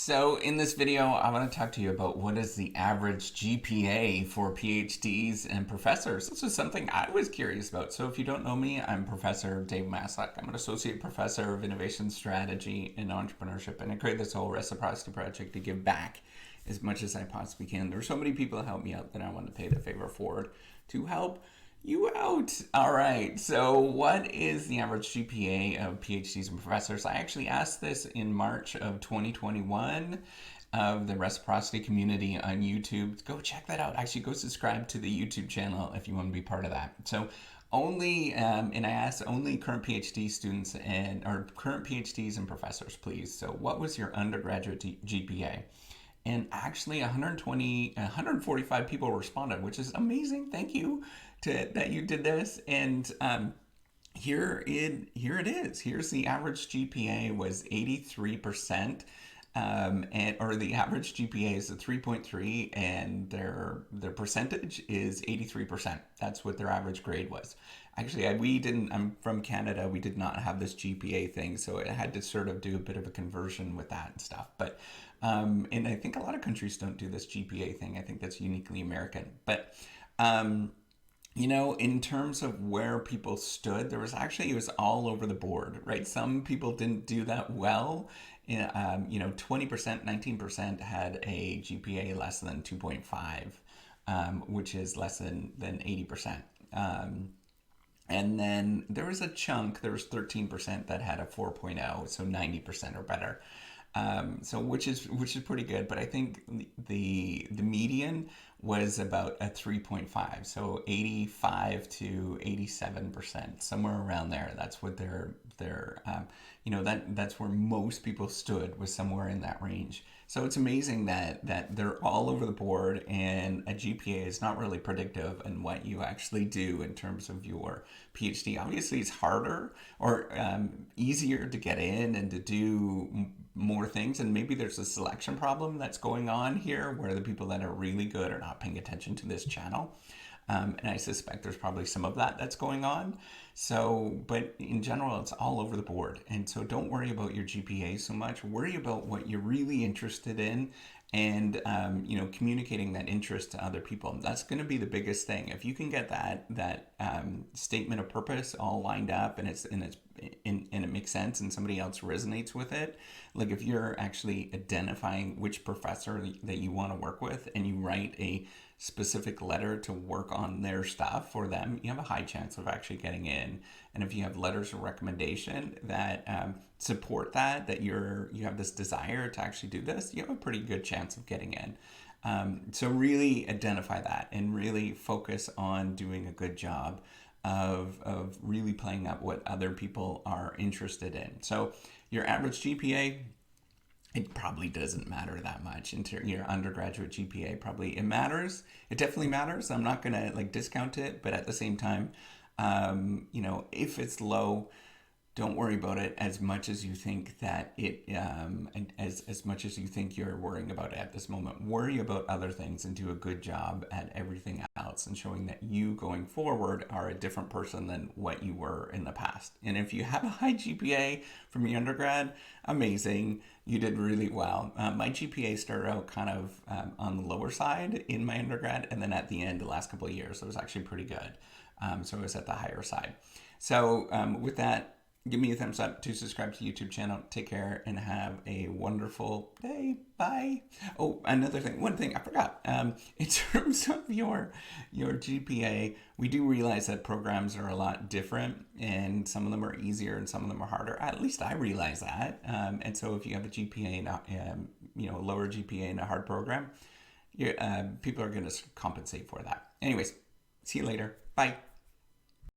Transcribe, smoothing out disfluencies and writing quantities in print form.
So in this video, I want to talk to you about what is the average GPA for PhDs and professors. This is something I was curious about. So if you don't know me, I'm Professor Dave Maslach. I'm an Associate Professor of Innovation Strategy and Entrepreneurship, and I created this whole reciprocity project to give back as much as I possibly can. There are so many people that help me out that I want to pay the favor forward to help you out. All right, so what is the average GPA of PhDs and professors? I actually asked this in March of 2021 of the Reciprocity Community on YouTube. Go check that out. Actually, go subscribe to the YouTube channel if you want to be part of that. So only, and I asked only current PhD students or current PhDs and professors, please. So what was your undergraduate GPA? And actually 145 people responded, which is amazing. Thank you that you did this. And here it is. Here's the average GPA was 83%. Or the average GPA is a 3.3 and their percentage is 83%. That's what their average grade was. Actually, I'm from Canada. We did not have this GPA thing, so I had to sort of do a bit of a conversion with that and stuff. But, and I think a lot of countries don't do this GPA thing. I think that's uniquely American. But, in terms of where people stood, it was all over the board, right? Some people didn't do that well. 20%, 19% had a GPA less than 2.5, which is less than 80%. And then there was 13% that had a 4.0, so 90% or better. So which is pretty good, but I think the median was about a 3.5, so 85 to 87%, somewhere around there. That's what that's where most people stood, was somewhere in that range. So it's amazing that they're all over the board, and a GPA is not really predictive in what you actually do in terms of your PhD. Obviously, it's harder or easier to get in and to do more things, and maybe there's a selection problem that's going on here where the people that are really good are not paying attention to this channel. And I suspect there's probably some of that's going on. So, but in general, it's all over the board. And so don't worry about your GPA so much. Worry about what you're really interested in and, communicating that interest to other people. That's going to be the biggest thing. If you can get that statement of purpose all lined up and it makes sense and somebody else resonates with it, like if you're actually identifying which professor that you want to work with and you write a specific letter to work on their stuff for them, you have a high chance of actually getting in. And if you have letters of recommendation that support that you have this desire to actually do this, you have a pretty good chance of getting in. So really identify that and really focus on doing a good job of really playing up what other people are interested in. So your average GPA, it probably doesn't matter that much into your undergraduate GPA. Probably it matters. It definitely matters. I'm not gonna discount it, but at the same time, if it's low, don't worry about it as much as you think that as much as you think you're worrying about it at this moment. Worry about other things and do a good job at everything else and showing that you going forward are a different person than what you were in the past. And if you have a high GPA from your undergrad, amazing. You did really well. My GPA started out kind of on the lower side in my undergrad, and then at the end, the last couple of years, it was actually pretty good. So it was at the higher side. So with that, give me a thumbs up to subscribe to the YouTube channel. Take care and have a wonderful day. Bye. Oh, one thing I forgot. In terms of your GPA, we do realize that programs are a lot different, and some of them are easier and some of them are harder. At least I realize that. And so if you have a GPA, lower GPA in a hard program, people are going to compensate for that. Anyways, see you later. Bye.